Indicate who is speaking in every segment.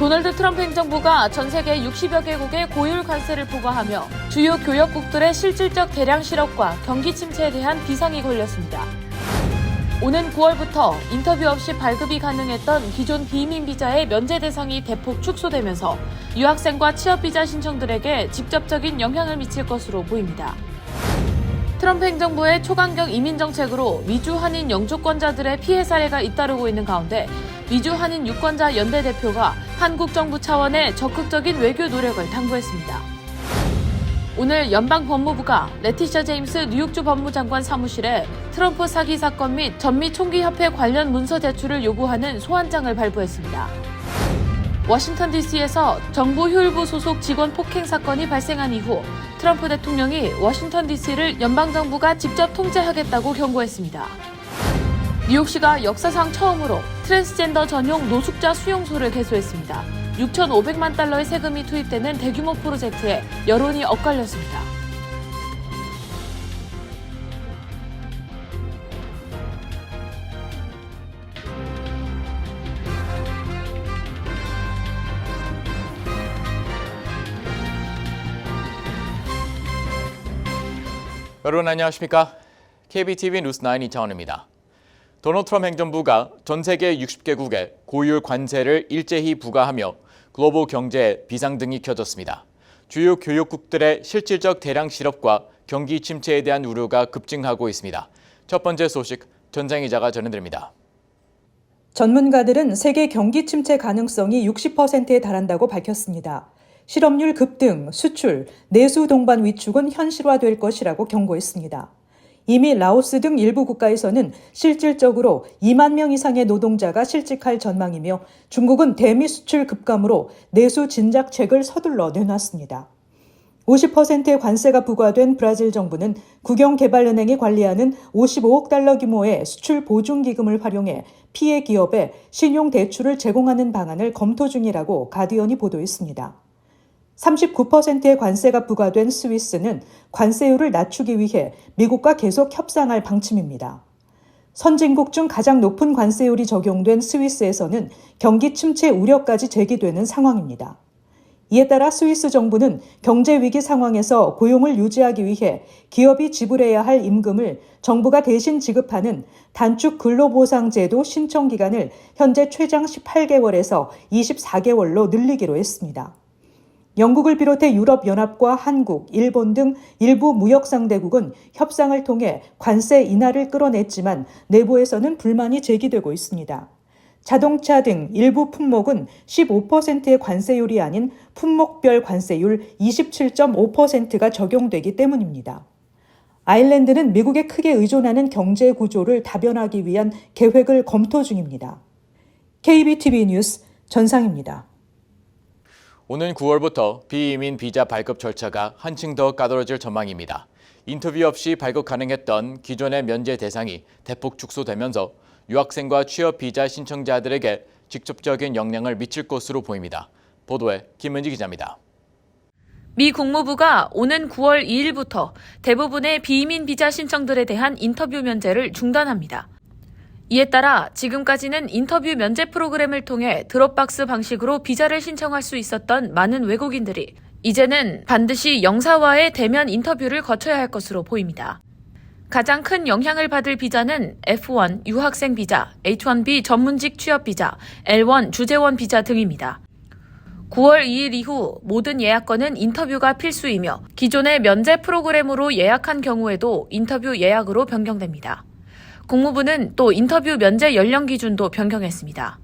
Speaker 1: 도널드 트럼프 행정부가 전 세계 60여 개국에 고율 관세를 부과하며 주요 교역국들의 실질적 대량 실업과 경기 침체에 대한 비상이 걸렸습니다. 오는 9월부터 인터뷰 없이 발급이 가능했던 기존 비移민 비자의 면제 대상이 대폭 축소되면서 유학생과 취업비자 신청들에게 직접적인 영향을 미칠 것으로 보입니다. 트럼프 행정부의 초강경 이민 정책으로 미주 한인 영주권자들의 피해 사례가 잇따르고 있는 가운데 미주 한인 유권자 연대 대표가 한국 정부 차원의 적극적인 외교 노력을 당부했습니다. 오늘 연방법무부가 레티샤 제임스 뉴욕주 법무장관 사무실에 트럼프 사기 사건 및 전미 총기 협회 관련 문서 제출을 요구하는 소환장을 발부했습니다. 워싱턴 DC에서 정부 효율부 소속 직원 폭행 사건이 발생한 이후 트럼프 대통령이 워싱턴 DC를 연방정부가 직접 통제하겠다고 경고했습니다. 뉴욕시가 역사상 처음으로 트랜스젠더 전용 노숙자 수용소를 개소했습니다. 6,500만 달러의 세금이 투입되는 대규모 프로젝트에 여론이 엇갈렸습니다.
Speaker 2: 여러분 안녕하십니까? KBTV 뉴스9 이창원입니다. 도널드 트럼프 행정부가 전 세계 60개국에 고율 관세를 일제히 부과하며 글로벌 경제에 비상등이 켜졌습니다. 주요 교역국들의 실질적 대량 실업과 경기 침체에 대한 우려가 급증하고 있습니다. 첫 번째 소식 전장 기자가 전해드립니다.
Speaker 3: 전문가들은 세계 경기 침체 가능성이 60%에 달한다고 밝혔습니다. 실업률 급등, 수출, 내수 동반 위축은 현실화될 것이라고 경고했습니다. 이미 라오스 등 일부 국가에서는 실질적으로 2만 명 이상의 노동자가 실직할 전망이며 중국은 대미 수출 급감으로 내수 진작책을 서둘러 내놨습니다. 50%의 관세가 부과된 브라질 정부는 국영개발은행이 관리하는 55억 달러 규모의 수출 보증기금을 활용해 피해 기업에 신용대출을 제공하는 방안을 검토 중이라고 가디언이 보도했습니다. 39%의 관세가 부과된 스위스는 관세율을 낮추기 위해 미국과 계속 협상할 방침입니다. 선진국 중 가장 높은 관세율이 적용된 스위스에서는 경기 침체 우려까지 제기되는 상황입니다. 이에 따라 스위스 정부는 경제 위기 상황에서 고용을 유지하기 위해 기업이 지불해야 할 임금을 정부가 대신 지급하는 단축 근로보상제도 신청 기간을 현재 최장 18개월에서 24개월로 늘리기로 했습니다. 영국을 비롯해 유럽연합과 한국, 일본 등 일부 무역상대국은 협상을 통해 관세 인하를 끌어냈지만 내부에서는 불만이 제기되고 있습니다. 자동차 등 일부 품목은 15%의 관세율이 아닌 품목별 관세율 27.5%가 적용되기 때문입니다. 아일랜드는 미국에 크게 의존하는 경제 구조를 다변하기 위한 계획을 검토 중입니다. KBTV 뉴스 전상입니다.
Speaker 2: 오는 9월부터 비이민 비자 발급 절차가 한층 더 까다로워질 전망입니다. 인터뷰 없이 발급 가능했던 기존의 면제 대상이 대폭 축소되면서 유학생과 취업 비자 신청자들에게 직접적인 영향을 미칠 것으로 보입니다. 보도에 김은지 기자입니다.
Speaker 1: 미 국무부가 오는 9월 2일부터 대부분의 비이민 비자 신청들에 대한 인터뷰 면제를 중단합니다. 이에 따라 지금까지는 인터뷰 면제 프로그램을 통해 드롭박스 방식으로 비자를 신청할 수 있었던 많은 외국인들이 이제는 반드시 영사와의 대면 인터뷰를 거쳐야 할 것으로 보입니다. 가장 큰 영향을 받을 비자는 F1 유학생 비자, H1B 전문직 취업 비자, L1 주재원 비자 등입니다. 9월 2일 이후 모든 예약건은 인터뷰가 필수이며 기존의 면제 프로그램으로 예약한 경우에도 인터뷰 예약으로 변경됩니다. 국무부는 또 인터뷰 면제 연령 기준도 변경했습니다.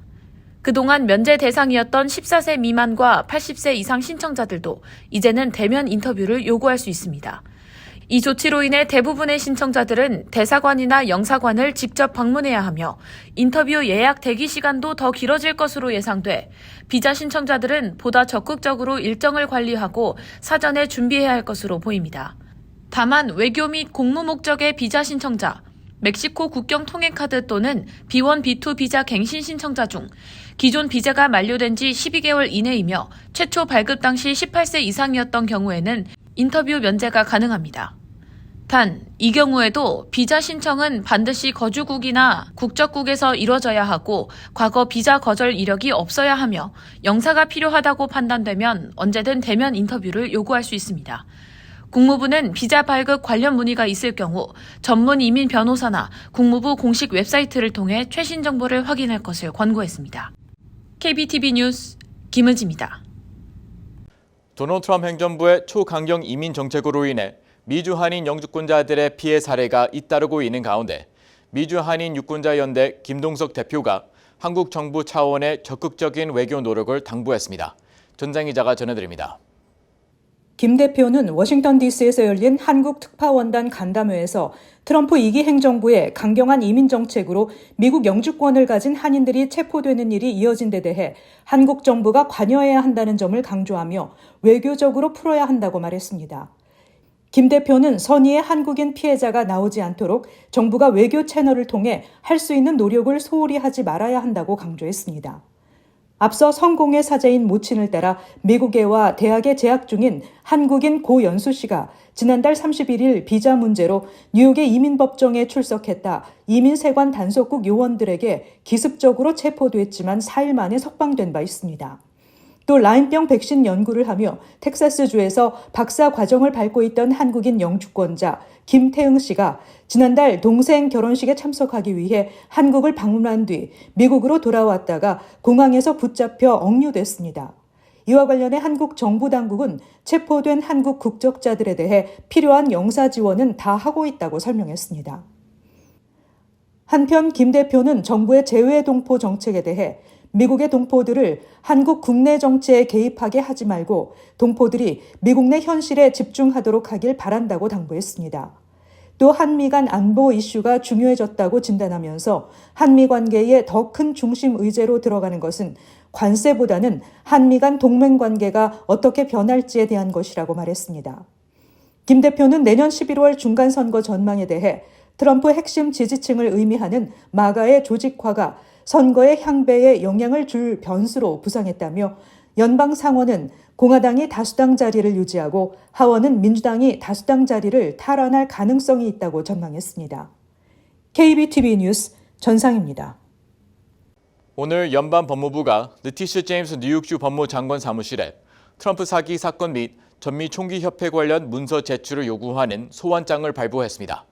Speaker 1: 그동안 면제 대상이었던 14세 미만과 80세 이상 신청자들도 이제는 대면 인터뷰를 요구할 수 있습니다. 이 조치로 인해 대부분의 신청자들은 대사관이나 영사관을 직접 방문해야 하며 인터뷰 예약 대기 시간도 더 길어질 것으로 예상돼 비자 신청자들은 보다 적극적으로 일정을 관리하고 사전에 준비해야 할 것으로 보입니다. 다만 외교 및 공무 목적의 비자 신청자, 멕시코 국경 통행카드 또는 B1, B2 비자 갱신 신청자 중 기존 비자가 만료된 지 12개월 이내이며 최초 발급 당시 18세 이상이었던 경우에는 인터뷰 면제가 가능합니다. 단, 이 경우에도 비자 신청은 반드시 거주국이나 국적국에서 이뤄져야 하고 과거 비자 거절 이력이 없어야 하며 영사가 필요하다고 판단되면 언제든 대면 인터뷰를 요구할 수 있습니다. 국무부는 비자 발급 관련 문의가 있을 경우 전문 이민 변호사나 국무부 공식 웹사이트를 통해 최신 정보를 확인할 것을 권고했습니다. KBTV 뉴스 김은지입니다.
Speaker 2: 도널드 트럼프 행정부의 초강경 이민 정책으로 인해 미주 한인 영주권자들의 피해 사례가 잇따르고 있는 가운데 미주 한인 유권자 연대 김동석 대표가 한국 정부 차원의 적극적인 외교 노력을 당부했습니다. 전장 기자가 전해드립니다.
Speaker 3: 김 대표는 워싱턴 DC에서 열린 한국 특파원단 간담회에서 트럼프 2기 행정부의 강경한 이민 정책으로 미국 영주권을 가진 한인들이 체포되는 일이 이어진 데 대해 한국 정부가 관여해야 한다는 점을 강조하며 외교적으로 풀어야 한다고 말했습니다. 김 대표는 선의의 한국인 피해자가 나오지 않도록 정부가 외교 채널을 통해 할 수 있는 노력을 소홀히 하지 말아야 한다고 강조했습니다. 앞서 성공의 사제인 모친을 따라 미국에와 대학에 재학 중인 한국인 고연수 씨가 지난달 31일 비자 문제로 뉴욕의 이민법정에 출석했다 이민세관 단속국 요원들에게 기습적으로 체포됐지만 4일 만에 석방된 바 있습니다. 또 라인병 백신 연구를 하며 텍사스주에서 박사 과정을 밟고 있던 한국인 영주권자 김태응 씨가 지난달 동생 결혼식에 참석하기 위해 한국을 방문한 뒤 미국으로 돌아왔다가 공항에서 붙잡혀 억류됐습니다. 이와 관련해 한국 정부 당국은 체포된 한국 국적자들에 대해 필요한 영사 지원은 다 하고 있다고 설명했습니다. 한편 김 대표는 정부의 재외 동포 정책에 대해 미국의 동포들을 한국 국내 정치에 개입하게 하지 말고 동포들이 미국 내 현실에 집중하도록 하길 바란다고 당부했습니다. 또 한미 간 안보 이슈가 중요해졌다고 진단하면서 한미 관계의 더 큰 중심 의제로 들어가는 것은 관세보다는 한미 간 동맹 관계가 어떻게 변할지에 대한 것이라고 말했습니다. 김 대표는 내년 11월 중간선거 전망에 대해 트럼프 핵심 지지층을 의미하는 마가의 조직화가 선거의 향배에 영향을 줄 변수로 부상했다며 연방 상원은 공화당이 다수당 자리를 유지하고 하원은 민주당이 다수당 자리를 탈환할 가능성이 있다고 전망했습니다. KBTV 뉴스 전상입니다.
Speaker 2: 오늘 연방 법무부가 느티시 제임스 뉴욕주 법무장관 사무실에 트럼프 사기 사건 및 전미 총기 협회 관련 문서 제출을 요구하는 소환장을 발부했습니다.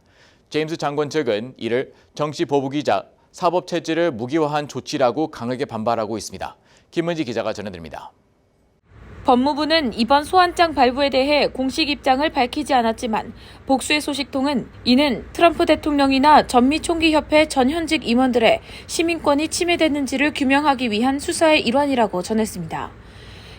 Speaker 2: 제임스 장관 측은 이를 정치 보복이자 사법 체질을 무기화한 조치라고 강하게 반발하고 있습니다. 김은지 기자가 전해드립니다.
Speaker 1: 법무부는 이번 소환장 발부에 대해 공식 입장을 밝히지 않았지만 복수의 소식통은 이는 트럼프 대통령이나 전미총기협회 전 현직 임원들의 시민권이 침해됐는지를 규명하기 위한 수사의 일환이라고 전했습니다.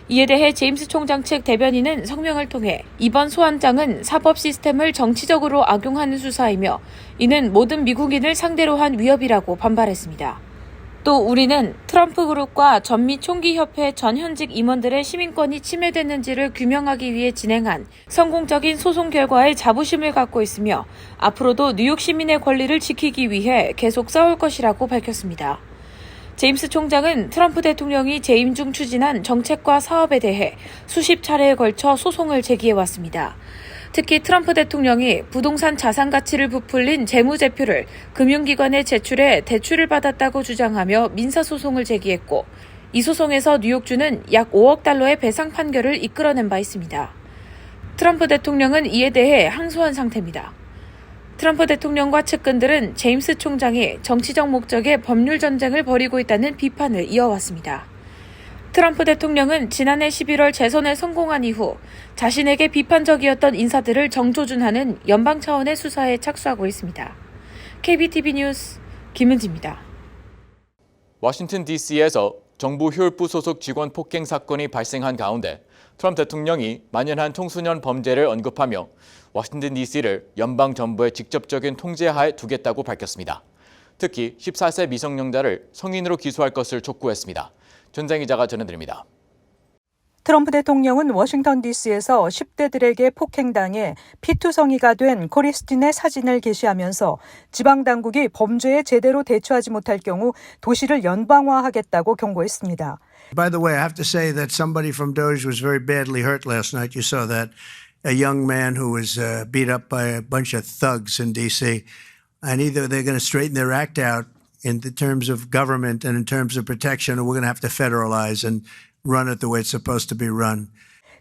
Speaker 1: 이에 대해 제임스 총장 측 대변인은 성명을 통해 이번 소환장은 사법 시스템을 정치적으로 악용하는 수사이며 이는 모든 미국인을 상대로 한 위협이라고 반발했습니다. 또 우리는 트럼프 그룹과 전미 총기협회 전 현직 임원들의 시민권이 침해됐는지를 규명하기 위해 진행한 성공적인 소송 결과에 자부심을 갖고 있으며 앞으로도 뉴욕 시민의 권리를 지키기 위해 계속 싸울 것이라고 밝혔습니다. 제임스 총장은 트럼프 대통령이 재임 중 추진한 정책과 사업에 대해 수십 차례에 걸쳐 소송을 제기해왔습니다. 특히 트럼프 대통령이 부동산 자산 가치를 부풀린 재무제표를 금융기관에 제출해 대출을 받았다고 주장하며 민사소송을 제기했고 이 소송에서 뉴욕주는 약 5억 달러의 배상 판결을 이끌어낸 바 있습니다. 트럼프 대통령은 이에 대해 항소한 상태입니다. 트럼프 대통령과 측근들은 제임스 총장이 정치적 목적의 법률 전쟁을 벌이고 있다는 비판을 이어왔습니다. 트럼프 대통령은 지난해 11월 재선에 성공한 이후 자신에게 비판적이었던 인사들을 정조준하는 연방 차원의 수사에 착수하고 있습니다. KBTV 뉴스 김은지입니다.
Speaker 2: 워싱턴 DC에서 정부 혈부 소속 직원 폭행 사건이 발생한 가운데 트럼프 대통령이 만연한 청소년 범죄를 언급하며 워싱턴 DC를 연방 정부의 직접적인 통제하에 두겠다고 밝혔습니다. 특히 14세 미성년자를 성인으로 기소할 것을 촉구했습니다. 전장 기자가 전해드립니다.
Speaker 3: 트럼프 대통령은 워싱턴 DC에서 10대들에게 폭행당해 피투성이가 된 코리스틴의 사진을 게시하면서 지방당국이 범죄에 제대로 대처하지 못할 경우 도시를 연방화하겠다고 경고했습니다.
Speaker 4: By the way, I have to say that somebody from Doge was very badly hurt last night. You saw that. a young man who was beat up by a bunch of thugs in D.C. And either they're going to straighten their act out in the terms of government and in terms of protection, or we're going to have to federalize and run it the way it's supposed to be run.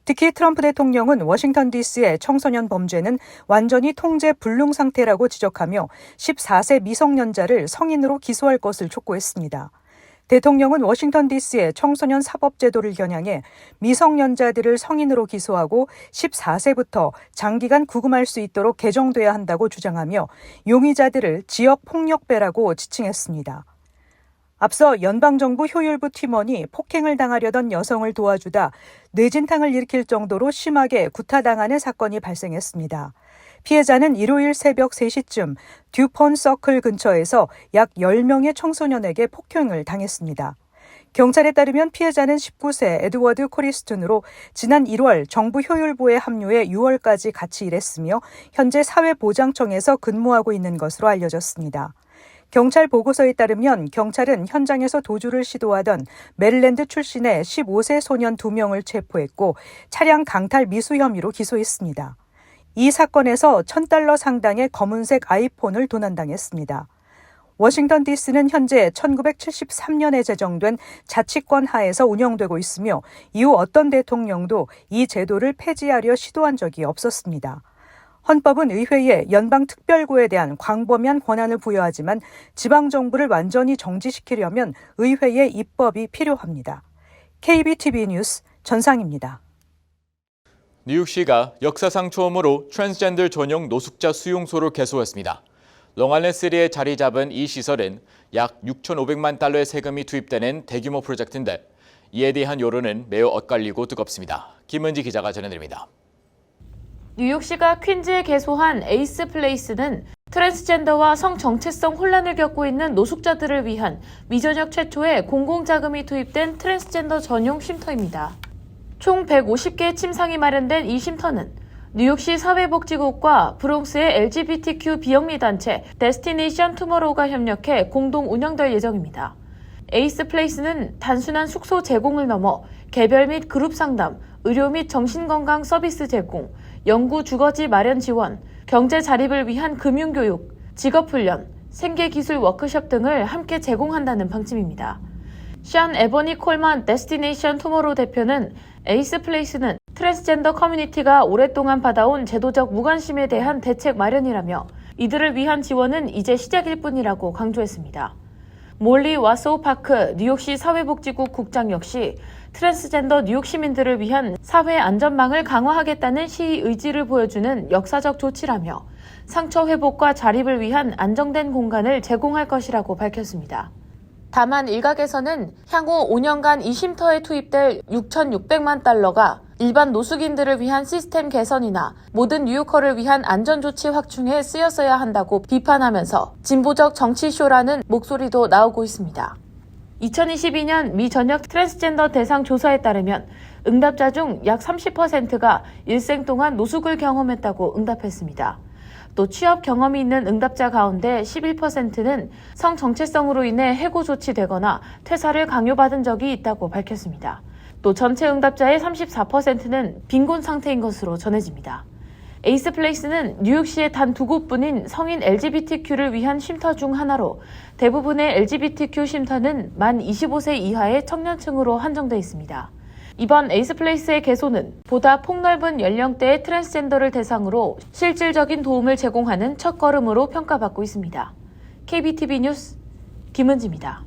Speaker 3: 특히 트럼프 대통령은 워싱턴 DC의 청소년 범죄는 완전히 통제 불능 상태라고 지적하며 14세 미성년자를 성인으로 기소할 것을 촉구했습니다. 대통령은 워싱턴 DC의 청소년 사법제도를 겨냥해 미성년자들을 성인으로 기소하고 14세부터 장기간 구금할 수 있도록 개정돼야 한다고 주장하며 용의자들을 지역 폭력배라고 지칭했습니다. 앞서 연방정부 효율부 팀원이 폭행을 당하려던 여성을 도와주다 뇌진탕을 일으킬 정도로 심하게 구타당하는 사건이 발생했습니다. 피해자는 일요일 새벽 3시쯤 듀폰 서클 근처에서 약 10명의 청소년에게 폭행을 당했습니다. 경찰에 따르면 피해자는 19세 에드워드 코리스튼으로 지난 1월 정부 효율부에 합류해 6월까지 같이 일했으며 현재 사회보장청에서 근무하고 있는 것으로 알려졌습니다. 경찰 보고서에 따르면 경찰은 현장에서 도주를 시도하던 메릴랜드 출신의 15세 소년 2명을 체포했고 차량 강탈 미수 혐의로 기소했습니다. 이 사건에서 $1,000 상당의 검은색 아이폰을 도난당했습니다. 워싱턴 DC는 현재 1973년에 제정된 자치권 하에서 운영되고 있으며 이후 어떤 대통령도 이 제도를 폐지하려 시도한 적이 없었습니다. 헌법은 의회에 연방특별구에 대한 광범위한 권한을 부여하지만 지방정부를 완전히 정지시키려면 의회의 입법이 필요합니다. KBTV 뉴스 전상입니다.
Speaker 2: 뉴욕시가 역사상 처음으로 트랜스젠더 전용 노숙자 수용소를 개소했습니다. 롱아일랜드3에 자리 잡은 이 시설은 약 6,500만 달러의 세금이 투입되는 대규모 프로젝트인데 이에 대한 여론은 매우 엇갈리고 뜨겁습니다. 김은지 기자가 전해드립니다.
Speaker 1: 뉴욕시가 퀸즈에 개소한 에이스 플레이스는 트랜스젠더와 성정체성 혼란을 겪고 있는 노숙자들을 위한 미전역 최초의 공공자금이 투입된 트랜스젠더 전용 쉼터입니다. 총 150개의 침상이 마련된 이 쉼터는 뉴욕시 사회복지국과 브롱스의 LGBTQ 비영리 단체 데스티네이션 투모로우가 협력해 공동 운영될 예정입니다. 에이스 플레이스는 단순한 숙소 제공을 넘어 개별 및 그룹 상담, 의료 및 정신건강 서비스 제공, 연구 주거지 마련 지원, 경제 자립을 위한 금융교육, 직업훈련, 생계기술 워크숍 등을 함께 제공한다는 방침입니다. 션 에버니 콜만 데스티네이션 투모로우 대표는 에이스 플레이스는 트랜스젠더 커뮤니티가 오랫동안 받아온 제도적 무관심에 대한 대책 마련이라며 이들을 위한 지원은 이제 시작일 뿐이라고 강조했습니다. 몰리 와소우 파크 뉴욕시 사회복지국 국장 역시 트랜스젠더 뉴욕 시민들을 위한 사회 안전망을 강화하겠다는 시의 의지를 보여주는 역사적 조치라며 상처 회복과 자립을 위한 안정된 공간을 제공할 것이라고 밝혔습니다. 다만 일각에서는 향후 5년간 이 쉼터에 투입될 6,600만 달러가 일반 노숙인들을 위한 시스템 개선이나 모든 뉴요커를 위한 안전조치 확충에 쓰였어야 한다고 비판하면서 진보적 정치쇼라는 목소리도 나오고 있습니다. 2022년 미 전역 트랜스젠더 대상 조사에 따르면 응답자 중 약 30%가 일생 동안 노숙을 경험했다고 응답했습니다. 또 취업 경험이 있는 응답자 가운데 11%는 성정체성으로 인해 해고 조치되거나 퇴사를 강요받은 적이 있다고 밝혔습니다. 또 전체 응답자의 34%는 빈곤 상태인 것으로 전해집니다. 에이스 플레이스는 뉴욕시의 단 2곳뿐인 성인 LGBTQ를 위한 쉼터 중 하나로 대부분의 LGBTQ 쉼터는 만 25세 이하의 청년층으로 한정돼 있습니다. 이번 에이스 플레이스의 개소는 보다 폭넓은 연령대의 트랜스젠더를 대상으로 실질적인 도움을 제공하는 첫걸음으로 평가받고 있습니다. KBTV 뉴스 김은지입니다.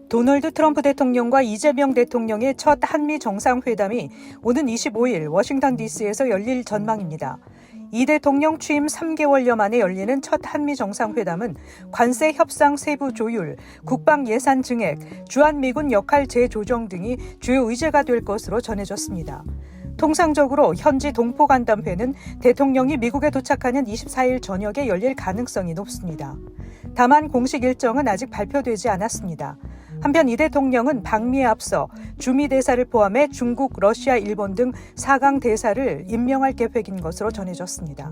Speaker 3: 도널드 트럼프 대통령과 이재명 대통령의 첫 한미 정상회담이 오는 25일 워싱턴 DC에서 열릴 전망입니다. 이 대통령 취임 3개월여 만에 열리는 첫 한미 정상회담은 관세 협상 세부 조율, 국방 예산 증액, 주한미군 역할 재조정 등이 주요 의제가 될 것으로 전해졌습니다. 통상적으로 현지 동포간담회는 대통령이 미국에 도착하는 24일 저녁에 열릴 가능성이 높습니다. 다만 공식 일정은 아직 발표되지 않았습니다. 한편 이 대통령은 방미에 앞서 주미 대사를 포함해 중국, 러시아, 일본 등 4강 대사를 임명할 계획인 것으로 전해졌습니다.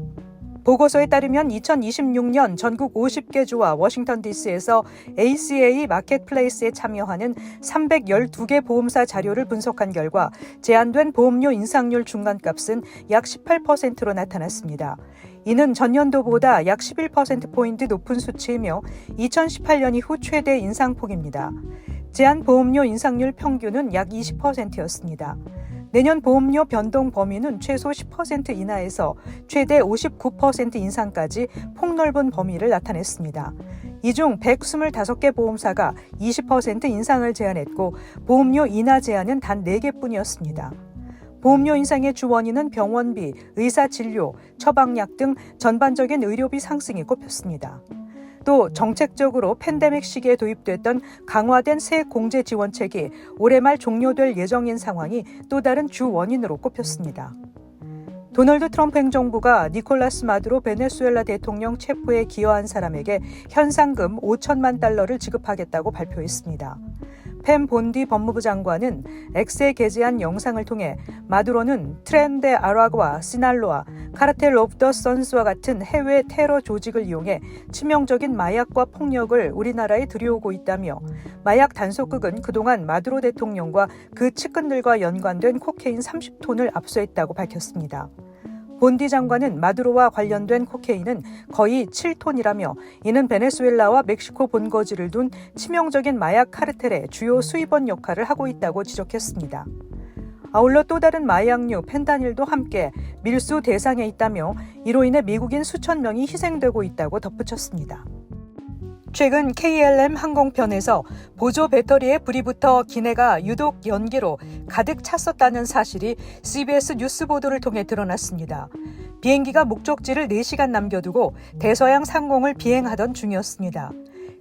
Speaker 3: 보고서에 따르면 2026년 전국 50개 주와 워싱턴 DC에서 ACA 마켓플레이스에 참여하는 312개 보험사 자료를 분석한 결과 제한된 보험료 인상률 중간값은 약 18%로 나타났습니다. 이는 전년도보다 약 11%포인트 높은 수치이며 2018년 이후 최대 인상폭입니다. 제한 보험료 인상률 평균은 약 20%였습니다. 내년 보험료 변동 범위는 최소 10% 이하에서 최대 59% 인상까지 폭넓은 범위를 나타냈습니다. 이 중 125개 보험사가 20% 인상을 제안했고 보험료 인하 제한은 단 4개뿐이었습니다. 보험료 인상의 주 원인은 병원비, 의사진료, 처방약 등 전반적인 의료비 상승이 꼽혔습니다. 또 정책적으로 팬데믹 시기에 도입됐던 강화된 새 공제 지원책이 올해 말 종료될 예정인 상황이 또 다른 주 원인으로 꼽혔습니다. 도널드 트럼프 행정부가 니콜라스 마두로 베네수엘라 대통령 체포에 기여한 사람에게 현상금 5천만 달러를 지급하겠다고 발표했습니다. 팸 본디 법무부 장관은 X에 게재한 영상을 통해 마두로는 트렌 데 아라과 시날로아, 카르텔 오브 더 선스와 같은 해외 테러 조직을 이용해 치명적인 마약과 폭력을 우리나라에 들여오고 있다며 마약 단속국은 그동안 마두로 대통령과 그 측근들과 연관된 코케인 30톤을 압수했다고 밝혔습니다. 본디 장관은 마두로와 관련된 코케인은 거의 7톤이라며 이는 베네수엘라와 멕시코 본거지를 둔 치명적인 마약 카르텔의 주요 수입원 역할을 하고 있다고 지적했습니다. 아울러 또 다른 마약류 펜타닐도 함께 밀수 대상에 있다며 이로 인해 미국인 수천 명이 희생되고 있다고 덧붙였습니다. 최근 KLM 항공편에서 보조 배터리에 불이 붙어 기내가 유독 연기로 가득 찼었다는 사실이 CBS 뉴스 보도를 통해 드러났습니다. 비행기가 목적지를 4시간 남겨두고 대서양 상공을 비행하던 중이었습니다.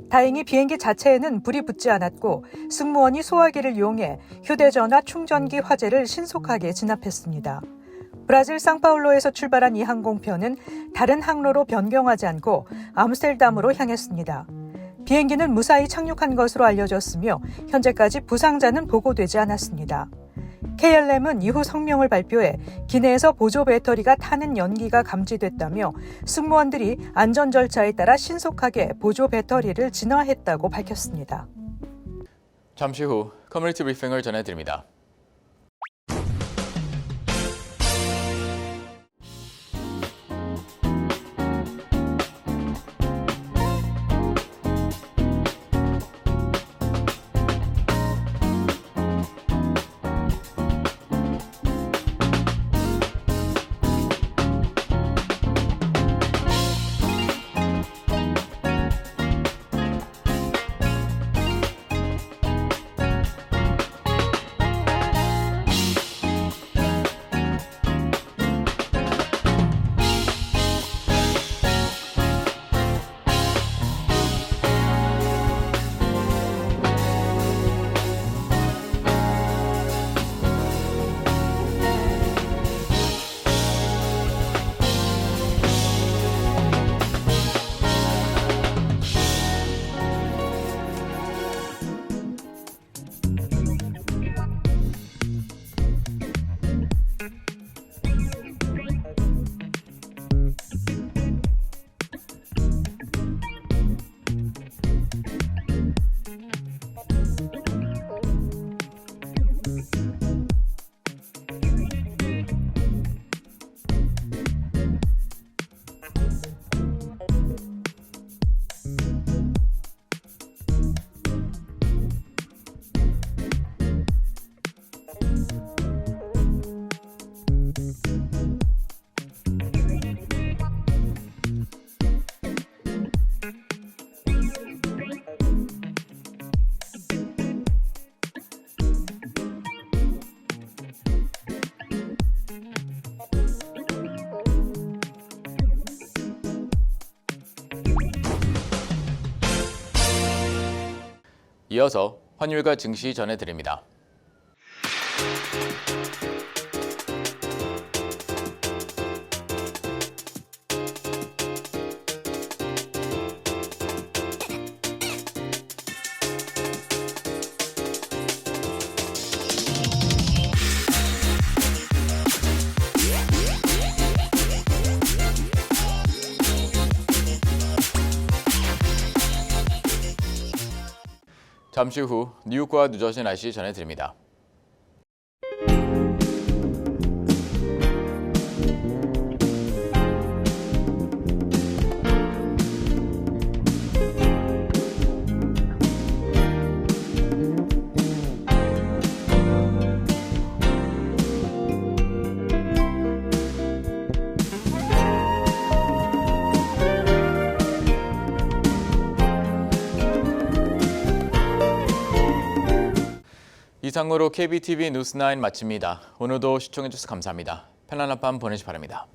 Speaker 3: 다행히 비행기 자체에는 불이 붙지 않았고 승무원이 소화기를 이용해 휴대전화 충전기 화재를 신속하게 진압했습니다. 브라질 상파울로에서 출발한 이 항공편은 다른 항로로 변경하지 않고 암스테르담으로 향했습니다. 비행기는 무사히 착륙한 것으로 알려졌으며 현재까지 부상자는 보고되지 않았습니다. KLM은 이후 성명을 발표해 기내에서 보조 배터리가 타는 연기가 감지됐다며 승무원들이 안전 절차에 따라 신속하게 보조 배터리를 진화했다고 밝혔습니다.
Speaker 2: 잠시 후 커뮤니티 브리핑을 전해드립니다. 이어서 환율과 증시 전해드립니다. 잠시 후 뉴욕과 뉴저지 날씨 전해드립니다. 이상으로 KBTV 뉴스9 마칩니다. 오늘도 시청해주셔서 감사합니다. 편안한 밤 보내시 바랍니다.